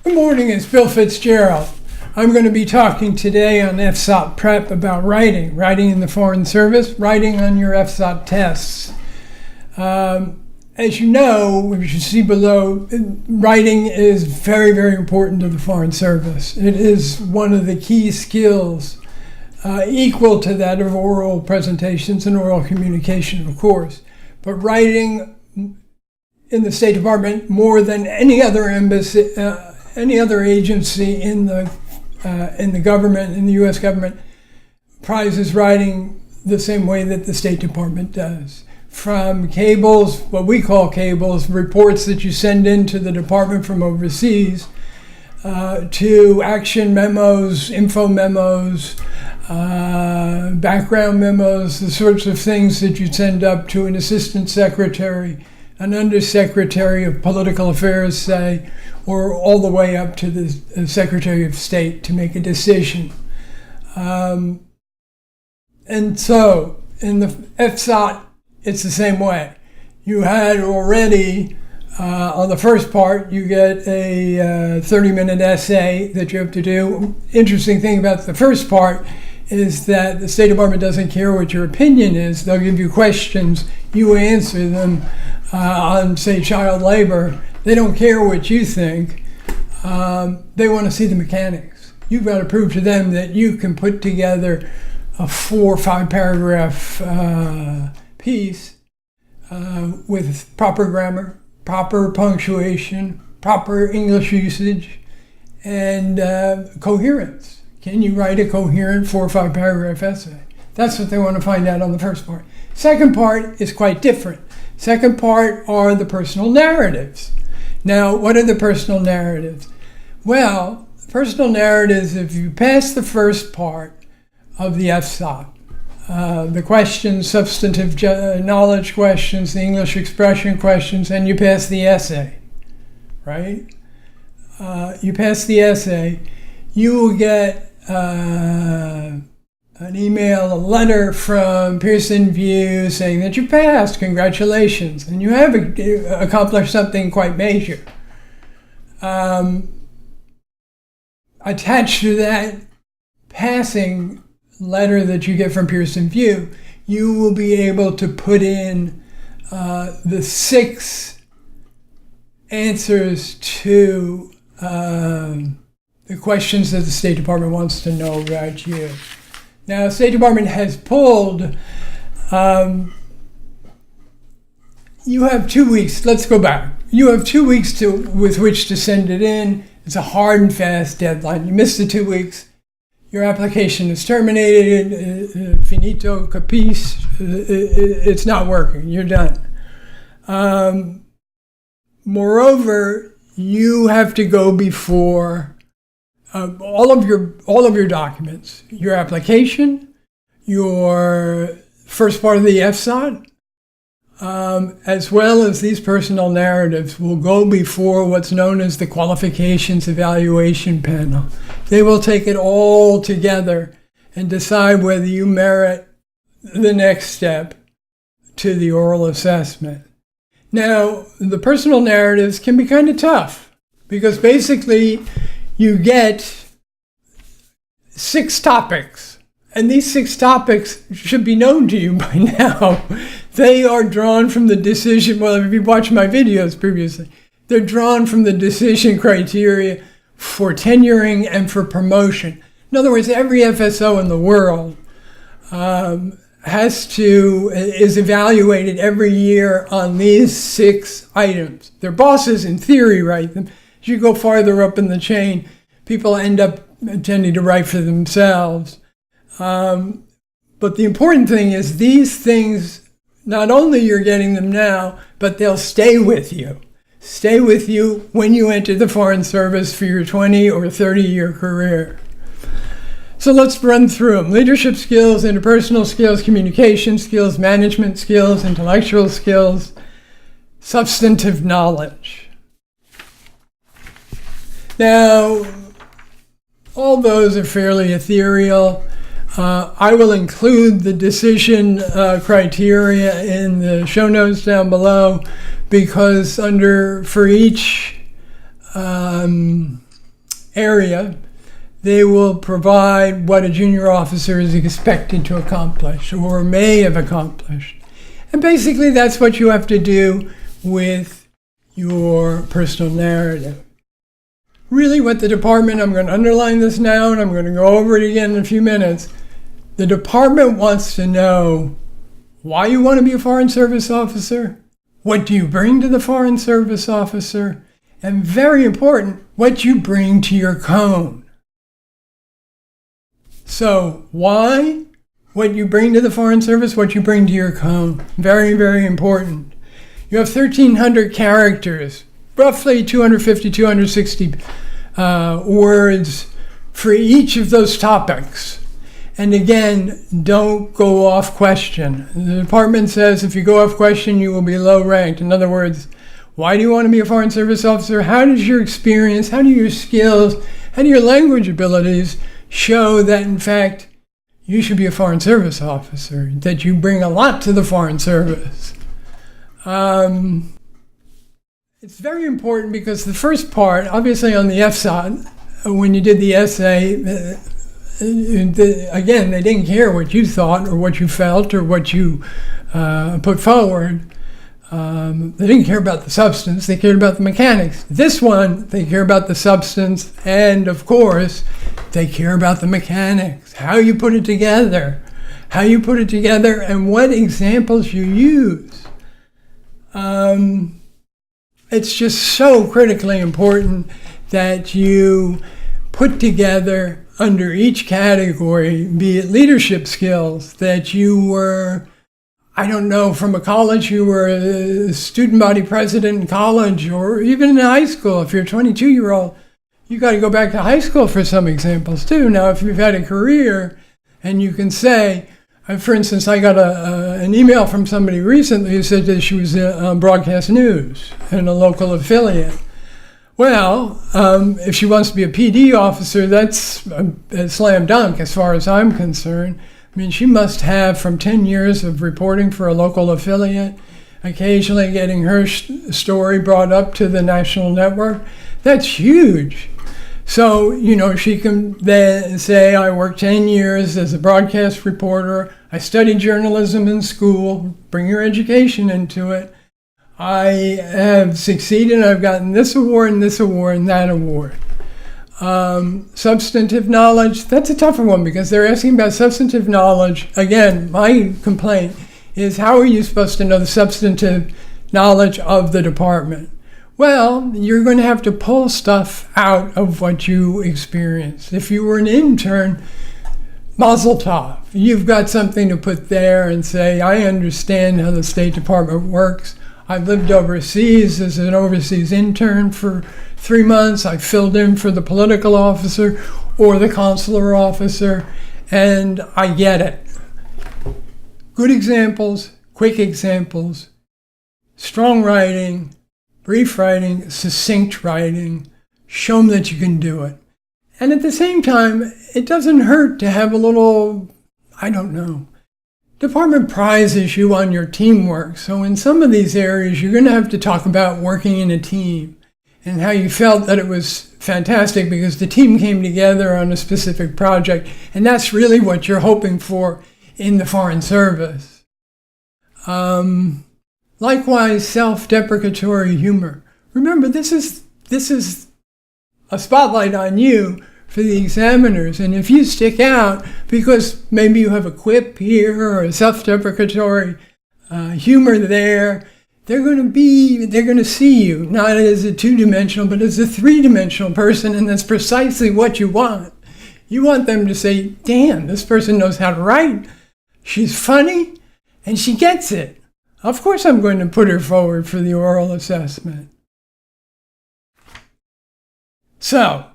Good morning, it's Bill Fitzgerald. I'm going to be talking today on FSOT prep about writing in the Foreign Service, writing on your FSOT tests. As you know, as you see below, writing is very, very important to the Foreign Service. It is one of the key skills, equal to that of oral presentations and oral communication, of course. But writing in the State Department, more than any other embassy, any other agency in the government, in the U.S. government, prizes writing the same way that the State Department does. From cables, what we call cables, reports that you send into the department from overseas, to action memos, info memos, background memos, the sorts of things that you send up to an assistant secretary, an undersecretary of political affairs, say, or all the way up to the Secretary of State to make a decision. And so in the FSOT, it's the same way. You had already, on the first part, you get a 30-minute essay that you have to do. Interesting thing about the first part is that the State Department doesn't care what your opinion is. They'll give you questions, you answer them on, say, child labor. They don't care what you think. They want to see the mechanics. You've got to prove to them that you can put together a 4 or 5 paragraph piece with proper grammar, proper punctuation, proper English usage, and coherence. Can you write a coherent 4 or 5 paragraph essay? That's what they want to find out on the first part. Second part is quite different. Second part are the personal narratives. Now, what are the personal narratives? Well, personal narratives, if you pass the first part of the FSOT, the questions, substantive knowledge questions, the English expression questions, and you pass the essay, right? You pass the essay, you will get an email, a letter from Pearson VUE saying that you passed, congratulations, and you have accomplished something quite major. Attached to that passing letter that you get from Pearson VUE, you will be able to put in the 6 answers to the questions that the State Department wants to know about you. Now, the State Department has pulled, you have 2 weeks, let's go back. You have 2 weeks with which to send it in. It's a hard and fast deadline. You miss the 2 weeks, your application is terminated, finito, capice, it's not working, you're done. Moreover, you have to go before all of your documents, your application, your first part of the FSOT, as well as these personal narratives will go before what's known as the Qualifications Evaluation Panel. They will take it all together and decide whether you merit the next step to the oral assessment. Now, the personal narratives can be kind of tough because basically you get 6 topics, and these 6 topics should be known to you by now. They are drawn from the decision, well, if you watched my videos previously, they're drawn from the decision criteria for tenuring and for promotion. In other words, every FSO in the world is evaluated every year on these 6 items. Their bosses, in theory, write them. As you go farther up in the chain, people end up tending to write for themselves. But the important thing is these things, not only you're getting them now, but they'll stay with you. Stay with you when you enter the Foreign Service for your 20 or 30-year career. So let's run through them. Leadership skills, interpersonal skills, communication skills, management skills, intellectual skills, substantive knowledge. Now, all those are fairly ethereal. I will include the decision criteria in the show notes down below because for each area, they will provide what a junior officer is expected to accomplish or may have accomplished. And basically that's what you have to do with your personal narrative. Really what the department, I'm going to underline this now and I'm going to go over it again in a few minutes. The department wants to know why you want to be a Foreign Service officer, what do you bring to the Foreign Service officer, and very important, what you bring to your cone. So why, what you bring to the Foreign Service, what you bring to your cone. Very, very important. You have 1,300 characters, roughly 250, 260 words for each of those topics. And again, don't go off question. The department says if you go off question, you will be low ranked. In other words, why do you want to be a Foreign Service officer? How does your experience, how do your skills, how do your language abilities show that, in fact, you should be a Foreign Service officer, that you bring a lot to the Foreign Service? It's very important because the first part, obviously on the FSOT, when you did the essay, again, they didn't care what you thought or what you felt or what you put forward. They didn't care about the substance, they cared about the mechanics. This one, they care about the substance, and of course, they care about the mechanics, how you put it together, and what examples you use. It's just so critically important that you put together under each category, be it leadership skills, that you were, I don't know, from a college, you were a student body president in college, or even in high school. If you're a 22-year-old, you got to go back to high school for some examples too. Now, if you've had a career and you can say, for instance, I got an email from somebody recently who said that she was on broadcast news in a local affiliate. Well, if she wants to be a PD officer, that's a slam dunk as far as I'm concerned. I mean, she must have from 10 years of reporting for a local affiliate, occasionally getting her story brought up to the national network. That's huge. So, she can then say, I worked 10 years as a broadcast reporter. I studied journalism in school, bring your education into it. I have succeeded. I've gotten this award and this award and that award. Substantive knowledge, that's a tougher one because they're asking about substantive knowledge. Again, my complaint is how are you supposed to know the substantive knowledge of the department? Well, you're going to have to pull stuff out of what you experienced. If you were an intern, mazel tov. You've got something to put there and say, I understand how the State Department works. I've lived overseas as an overseas intern for 3 months. I filled in for the political officer or the consular officer, and I get it. Good examples, quick examples, strong writing, brief writing, succinct writing. Show them that you can do it. And at the same time, it doesn't hurt to have a little, department prize issue on your teamwork. So in some of these areas, you're going to have to talk about working in a team and how you felt that it was fantastic because the team came together on a specific project. And that's really what you're hoping for in the Foreign Service. Likewise, self-deprecatory humor. Remember, this is a spotlight on you for the examiners. And if you stick out because maybe you have a quip here or a self-deprecatory humor there, they're going to see you not as a two-dimensional, but as a three-dimensional person, and that's precisely what you want. You want them to say, damn, this person knows how to write. She's funny, and she gets it. Of course I'm going to put her forward for the oral assessment. So,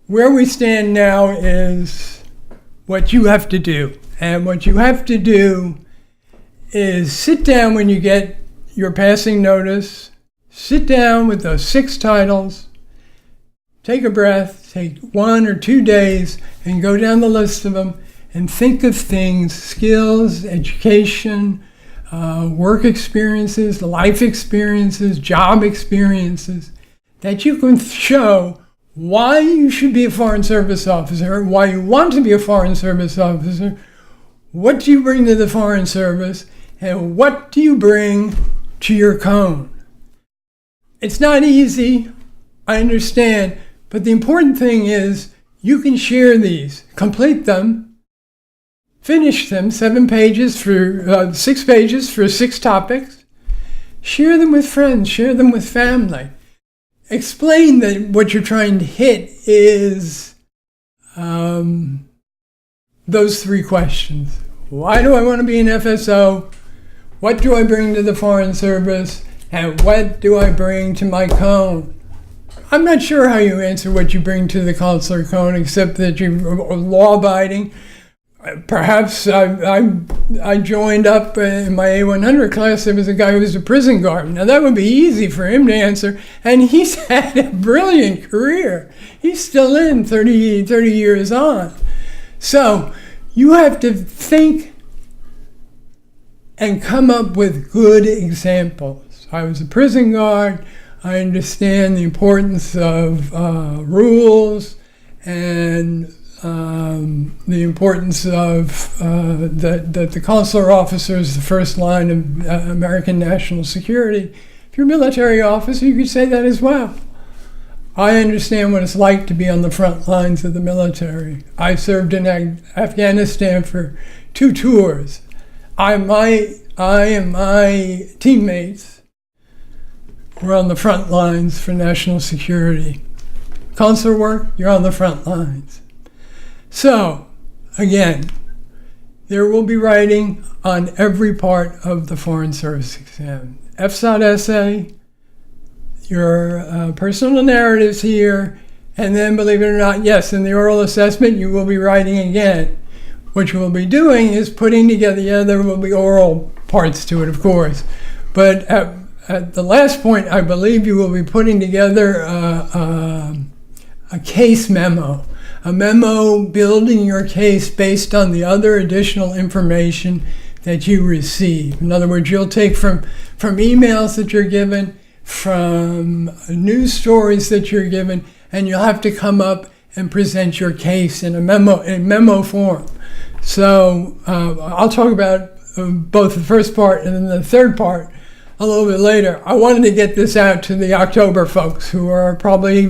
where we stand now is what you have to do. And what you have to do is sit down when you get your passing notice, sit down with those 6 titles, take a breath, take 1 or 2 days, and go down the list of them and think of things, skills, education, work experiences, life experiences, job experiences, that you can show why you should be a Foreign Service officer, why you want to be a Foreign Service officer, what do you bring to the Foreign Service, and what do you bring to your cone. It's not easy, I understand, but the important thing is you can share these, complete them, finish them, 6 pages for 6 topics, share them with friends, share them with family. Explain that what you're trying to hit is those 3 questions. Why do I want to be an FSO? What do I bring to the Foreign Service? And what do I bring to my cone? I'm not sure how you answer what you bring to the consular cone, except that you're law-abiding. Perhaps I joined up in my A100 class. There was a guy who was a prison guard. Now that would be easy for him to answer, and he's had a brilliant career. He's still in 30 years on. So you have to think and come up with good examples. I was a prison guard. I understand the importance of rules and the importance of that the consular officer is the first line of American national security. If you're a military officer, you could say that as well. I understand what it's like to be on the front lines of the military. I served in Afghanistan for 2 tours. I and my teammates were on the front lines for national security. Consular work, you're on the front lines. So, again, there will be writing on every part of the Foreign Service exam. FSOT essay, your personal narratives here, and then, believe it or not, yes, in the oral assessment, you will be writing again. What you will be doing is putting together, there will be oral parts to it, of course, but at the last point, I believe you will be putting together a case memo. A memo building your case based on the other additional information that you receive. In other words, you'll take from emails that you're given, from news stories that you're given, and you'll have to come up and present your case in memo form. So I'll talk about both the first part and then the third part a little bit later. I wanted to get this out to the October folks who are probably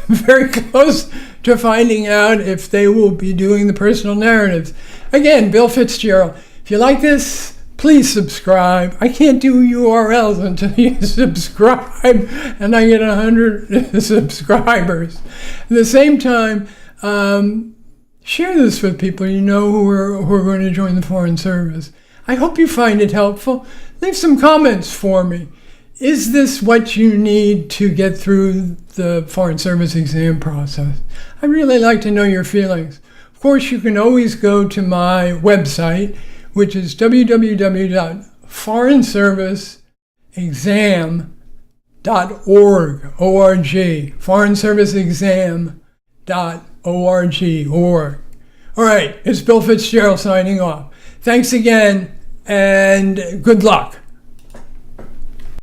very close to finding out if they will be doing the personal narratives. Again, Bill Fitzgerald. If you like this, please subscribe. I can't do URLs until you subscribe, and I get 100 subscribers. At the same time, share this with people you know who are going to join the Foreign Service. I hope you find it helpful. Leave some comments for me. Is this what you need to get through the Foreign Service exam process? I'd really like to know your feelings. Of course, you can always go to my website, which is www.foreignserviceexam.org, O-R-G, foreignserviceexam.org. All right, it's Bill Fitzgerald signing off. Thanks again, and good luck.